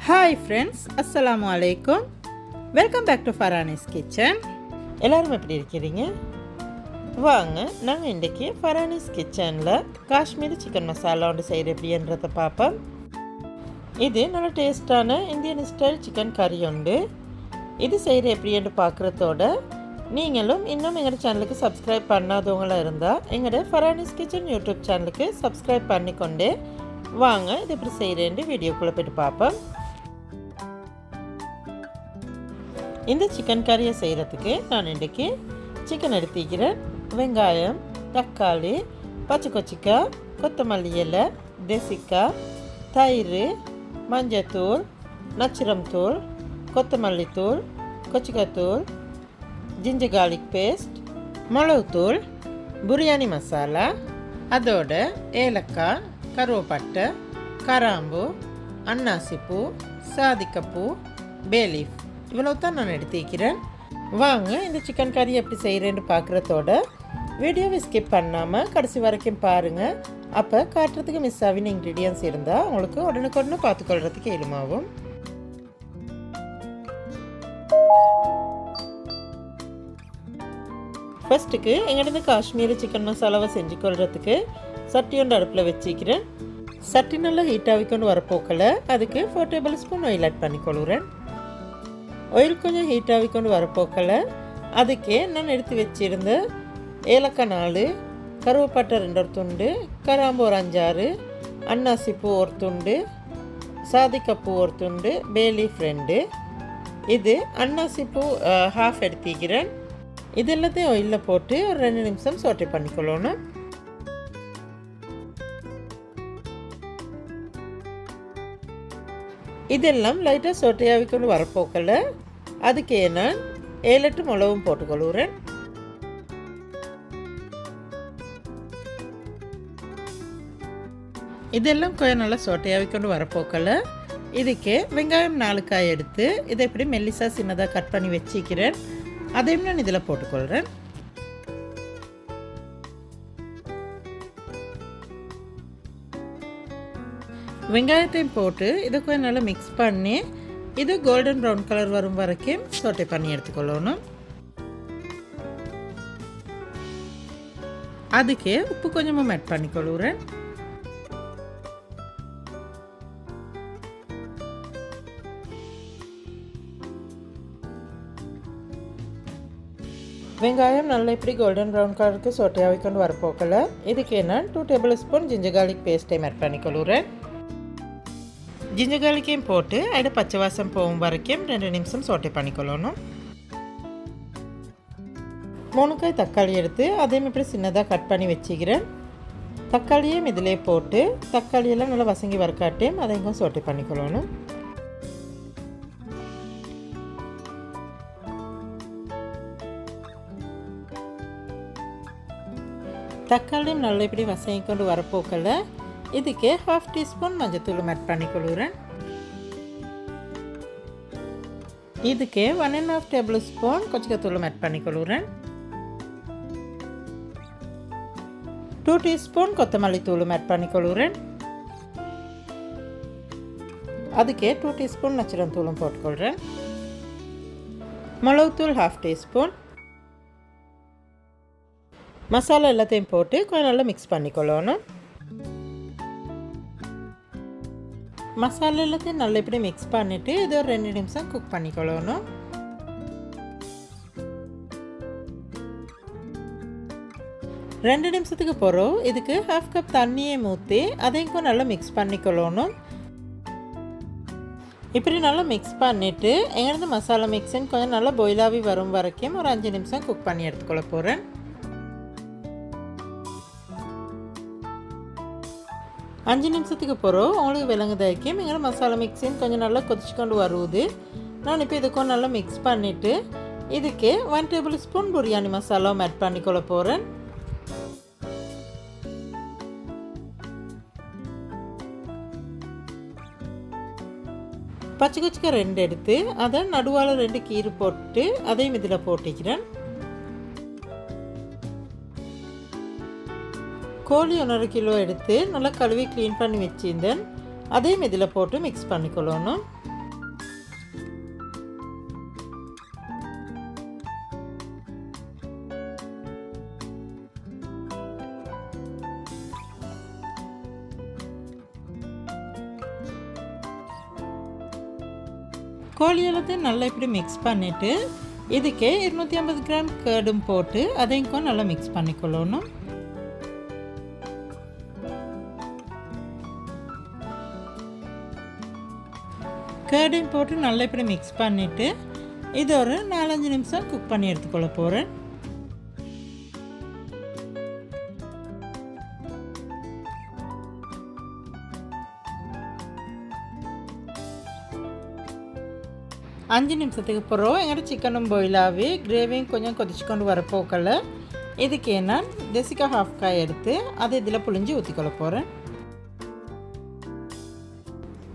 Hi friends, அஸ்ஸலாமு அலைக்கும். Welcome back to Farani's kitchen. எல்லோரும் எப்படி இருக்கிறீங்க? வாங்க, நாங்கள் இன்றைக்கி ஃபரானிஸ் கிச்சனில் காஷ்மீரி சிக்கன் மசாலா ஒன்று செய்கிற எப்படின்றதை பார்ப்போம். இது நல்ல டேஸ்டான இந்தியன் ஸ்டைல் சிக்கன் கறி உண்டு. இது செய்கிற எப்படின்னு பார்க்குறதோட நீங்களும் இன்னும் எங்களோட சேனலுக்கு சப்ஸ்கிரைப் பண்ணாதவங்களாக இருந்தால் எங்களோட ஃபரானிஸ் கிச்சன் யூடியூப் சேனலுக்கு சப்ஸ்கிரைப் பண்ணிக்கொண்டு வாங்க இது எப்படி செய்கிறேன்னு வீடியோக்குள்ளே போய்ட்டு பார்ப்போம். இந்த சிக்கன் கறியை செய்கிறதுக்கு நான் இன்றைக்கி சிக்கன் எடுத்துக்கிறேன். வெங்காயம், தக்காளி, பச்சை கொச்சிக்காய், கொத்தமல்லி இலை, தேசிக்காய், தயிர், மஞ்சத்தூள், நச்சிரம் தூள், கொத்தமல்லி தூள், கொச்சிக்காய் தூள், ஜிஞ்சர் கார்லிக் பேஸ்ட், மிளகுத்தூள், பிரியாணி மசாலா, அதோட ஏலக்காய், கருவேப்பட்டை, கராம்பு, அன்னாசிப்பூ, சாதிக்கப்பூ, பேலீஃப் இவ்வளோ தான் நான் எடுத்துக்கிறேன். வாங்க இந்த சிக்கன் கறி எப்படி செய்கிறேன்னு பார்க்குறதோட வீடியோவை ஸ்கிப் பண்ணாமல் கடைசி வரைக்கும் பாருங்கள். அப்போ காட்டுறதுக்கு மிஸ் ஆகின இன்க்ரீடியன்ஸ் இருந்தால் உங்களுக்கு உடனுக்குடனே பார்த்துக்கொள்கிறதுக்கு எளிமாகும். ஃபஸ்ட்டுக்கு எங்கிட்ட காஷ்மீரி சிக்கன் மசாலாவை செஞ்சு கொள்கிறதுக்கு சட்டி ஒன்று அடுப்பில் வச்சுக்கிறேன். சட்டி நல்லா ஹீட் ஆகிக்கொண்டு வரப்போக்கில் அதுக்கு 4 டேபிள் ஸ்பூன் ஆயில் ஆட் பண்ணிக்கொள்கிறேன். ஆயில் கொஞ்சம் ஹீட் ஆகிக்கொண்டு வரப்போக்கில் அதுக்கே நான் எடுத்து வச்சுருந்த ஏலக்காய் 4, கருவேப்பட்டை 2 துண்டு, கராம்பு ஒரு 5-6, அன்னாசிப்பூ ஒரு துண்டு, சாதிக்கப்பூ ஒரு துண்டு, பேலீஃப் 2. இது அன்னாசிப்பூ ஹாஃப் எடுத்துக்கிறேன். இது எல்லாத்தையும் ஆயிலில் போட்டு ஒரு 2 நிமிஷம் சோட்டை பண்ணிக்கொள்ளணும். இதெல்லாம் லைட்டாக சோட்டையாகிக்கொண்டு வரப்போக்கில் அதுக்கே நான் 7-8 மிளகும் போட்டுக்கொள்கிறேன். இதெல்லாம் கொஞ்சம் நல்லா சோட்டையாகிக்கொண்டு வரப்போக்கில் இதுக்கே வெங்காயம் 4 காய் எடுத்து இதை இப்படி மெல்லிசாக சின்னதாக கட் பண்ணி வச்சுக்கிறேன். அதையும் நான் இதில் போட்டுக்கொள்கிறேன். வெங்காயத்தையும் போட்டு இதை கொஞ்சம் நல்லா மிக்ஸ் பண்ணி இது கோல்டன் ப்ரௌன் கலர் வரும் வரைக்கும் சோட்டை பண்ணி எடுத்துக்கொள்ளணும். அதுக்கே உப்பு கொஞ்சமும் ஆட் பண்ணிக்கொள்கிறேன். வெங்காயம் நல்லா இப்படி கோல்டன் ப்ரௌன் கலருக்கு சோட்டையாக கொண்டு வரப்போக்கில் இதுக்கு நான் 2 டேபிள் ஸ்பூன் ஜிஞ்சர் கார்லிக் பேஸ்ட்டையும் ஆட் பண்ணிக்கொள்கிறேன். ஜிஞ்சர் கார்லிக்கையும் போட்டு அதில் பச்சை வாசம் போகும் வரைக்கும் 2 நிமிஷம் சோட்டை பண்ணிக்கொள்ளணும். 3 காய் தக்காளி எடுத்து அதையும் இப்படி சின்னதாக கட் பண்ணி வச்சுக்கிறேன். தக்காளியும் இதிலே போட்டு தக்காளியெல்லாம் நல்லா வசங்கி வரக்காட்டையும் அதையும் சோட்டை பண்ணிக்கொள்ளணும். தக்காளியும் நல்லா இப்படி வசங்கி கொண்டு வரப்போக்கில் இதுக்கு 1/2 டீஸ்பூன் மஞ்சத்தூள் ஆட் பண்ணிக்கொள்கிறேன். இதுக்கு 1.5 டேபிள் ஸ்பூன் கொச்சிக்காத்தூள் ஆட் பண்ணிக்கொள்கிறேன். 2 டீஸ்பூன் கொத்தமல்லி தூள் ஆட் பண்ணிக்கொள்கிறேன். அதுக்கே 2 டீஸ்பூன் நச்சிரம் தூளும் போட்டுக்கொள்கிறேன். மிளகுத்தூள் 1/2 டீஸ்பூன். மசாலா எல்லாத்தையும் போட்டு கொஞ்சம் நல்லா மிக்ஸ் பண்ணிக்கொள்ளணும். மசாலா எல்லாத்தையும் நல்லா இப்படி மிக்ஸ் பண்ணிவிட்டு இது ஒரு 2 நிமிஷம் குக் பண்ணிக்கொள்ளணும். ரெண்டு நிமிஷத்துக்கு போகிறோம் இதுக்கு 1/2 கப் தண்ணியை ஊற்றி அதையும் நல்லா மிக்ஸ் பண்ணிக்கொள்ளணும். இப்படி நல்லா மிக்ஸ் பண்ணிவிட்டு எங்கிருந்து மசாலா மிக்ஸின்னு கொஞ்சம் நல்லா பாயிலாகி வரும் வரைக்கும் ஒரு 5 நிமிஷம் குக் பண்ணி எடுத்துக்கொள்ள போகிறேன். 5 நிமிஷத்துக்கு போகிறோம் உங்களுக்கு விளங்குதாக்கும் எங்களோட மசாலா மிக்ஸின்னு கொஞ்சம் நல்லா கொதிச்சு கொண்டு வருவது. நான் இப்போ இதுக்கும் நல்லா மிக்ஸ் பண்ணிவிட்டு இதுக்கு 1 டேபிள் ஸ்பூன் பிரியாணி மசாலாவும் ஆட் பண்ணிக்கொள்ள போகிறேன். பச்சை கொச்சிக்காய் 2 எடுத்து அதை நடுவால் 2 கீறு போட்டு அதையும் இதில் போட்டிக்கிறேன். கோழி 1.5 கிலோ எடுத்து நல்லா கழுவி க்ளீன் பண்ணி வச்சிருந்தேன். அதையும் இதில் போட்டு மிக்ஸ் பண்ணிக்கொள்ளணும். கோழி எல்லாத்தையும் நல்லா இப்படி மிக்ஸ் பண்ணிவிட்டு இதுக்கே 250 கிராம் கேர்டும் போட்டு அதையும் நல்லா மிக்ஸ் பண்ணிக்கொள்ளணும். கேர்டையும் போட்டு நல்லா இப்படி மிக்ஸ் பண்ணிவிட்டு இது ஒரு 4-5 நிமிஷம் குக் பண்ணி எடுத்துக்கொள்ள போகிறேன். அஞ்சு நிமிஷத்துக்கு பிறகு எங்களோட சிக்கனும் பாயில் ஆகி கிரேவியும் கொஞ்சம் கொதிச்சு கொண்டு வரப்போக்கல இதுக்கு நான் தேசிக்கா ஹாஃப் காய் எடுத்து அதை இதில் புழிஞ்சு ஊற்றிக்கொள்ள போகிறேன்.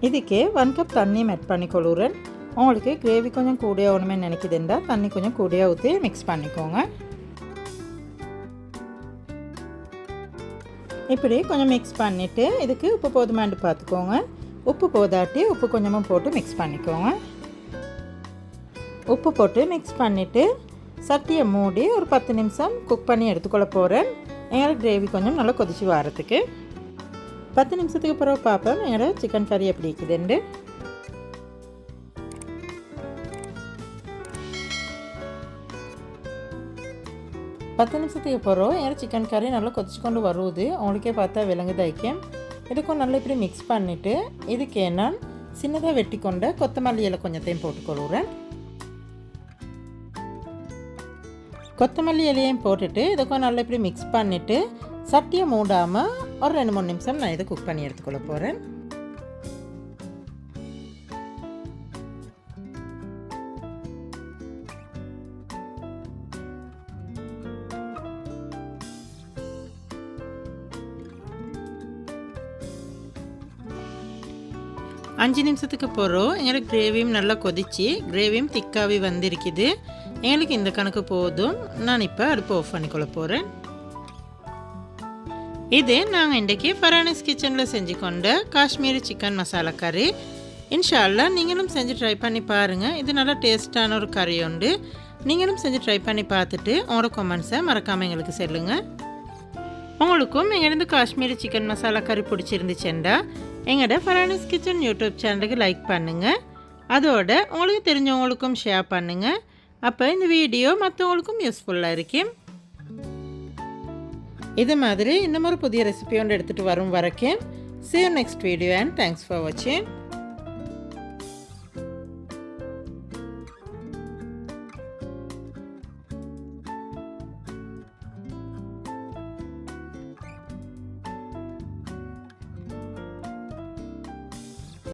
இதுக்கே 1 கப் தண்ணியும் ஆட் பண்ணிக்கொள்ளுறேன். உங்களுக்கு கிரேவி கொஞ்சம் கூடிய ஒன்றுமே நினைக்குதுண்டா தண்ணி கொஞ்சம் கூடிய ஊற்றி மிக்ஸ் பண்ணிக்கோங்க. இப்படி கொஞ்சம் மிக்ஸ் பண்ணிவிட்டு இதுக்கு உப்பு போதுமான்னு பார்த்துக்கோங்க. உப்பு போதாட்டி உப்பு கொஞ்சமாக போட்டு மிக்ஸ் பண்ணிக்கோங்க. உப்பு போட்டு மிக்ஸ் பண்ணிவிட்டு சட்டியை மூடி ஒரு 10 நிமிஷம் குக் பண்ணி எடுத்துக்கொள்ள போகிறேன். எங்களுக்கு கிரேவி கொஞ்சம் நல்லா கொதிச்சு வரத்துக்கு 10 நிமிஷத்துக்கு பிறகு பார்ப்போம் என்னோட சிக்கன் கறி எப்படி இருக்குதுண்டு. பத்து நிமிஷத்துக்கு பிறகு என்னோட சிக்கன் கறி நல்லா கொதிச்சு கொண்டு வருவது உங்களுக்கே பார்த்தா விளங்குதாய்க்கும். இதுக்கும் நல்லா இப்படி மிக்ஸ் பண்ணிவிட்டு இதுக்கு நான் சின்னதாக வெட்டி கொண்ட கொத்தமல்லி இலை கொஞ்சத்தையும் போட்டுக்கொள்கிறேன். கொத்தமல்லி இலையையும் போட்டுட்டு இதுக்கும் நல்லா இப்படி மிக்ஸ் பண்ணிவிட்டு சட்டியை மூடாமல் ஒரு 2-3 நிமிஷம் நான் இதை குக் பண்ணி எடுத்துக்கொள்ள போகிறேன். அஞ்சு நிமிஷத்துக்கு பிறகு எங்களுக்கு கிரேவியும் நல்லா கொதிச்சு கிரேவியும் திக்காகவே வந்திருக்குது. எங்களுக்கு இந்த கணக்கு போதும். நான் இப்போ அடுப்பு ஆஃப் பண்ணிக்கொள்ள போகிறேன். இது நாங்கள் இன்றைக்கி ஃபரானிஸ் கிச்சனில் செஞ்சு கொண்ட காஷ்மீரி சிக்கன் மசாலா கறி. இன்ஷா அல்லாஹ் நீங்களும் செஞ்சு ட்ரை பண்ணி பாருங்கள். இது நல்லா டேஸ்ட்டான ஒரு கறி உண்டு. நீங்களும் செஞ்சு ட்ரை பண்ணி பார்த்துட்டு உங்களோட கமெண்ட்ஸை மறக்காமல் எங்களுக்கு சொல்லுங்கள். உங்களுக்கும் எங்கேருந்து காஷ்மீரி சிக்கன் மசாலா கறி பிடிச்சிருந்துச்சுண்டா எங்களோட ஃபரானிஸ் கிச்சன் யூடியூப் சேனலுக்கு லைக் பண்ணுங்கள். அதோட உங்களுக்கு தெரிஞ்சவங்களுக்கும் ஷேர் பண்ணுங்கள். அப்போ இந்த வீடியோ மற்றவங்களுக்கும் யூஸ்ஃபுல்லாக இருக்கும். இது மாதிரி இன்னும் ஒரு புதிய ரெசிபி ஒன்று எடுத்துகிட்டு வரும் வரைக்கும் see you next video and thanks for watching.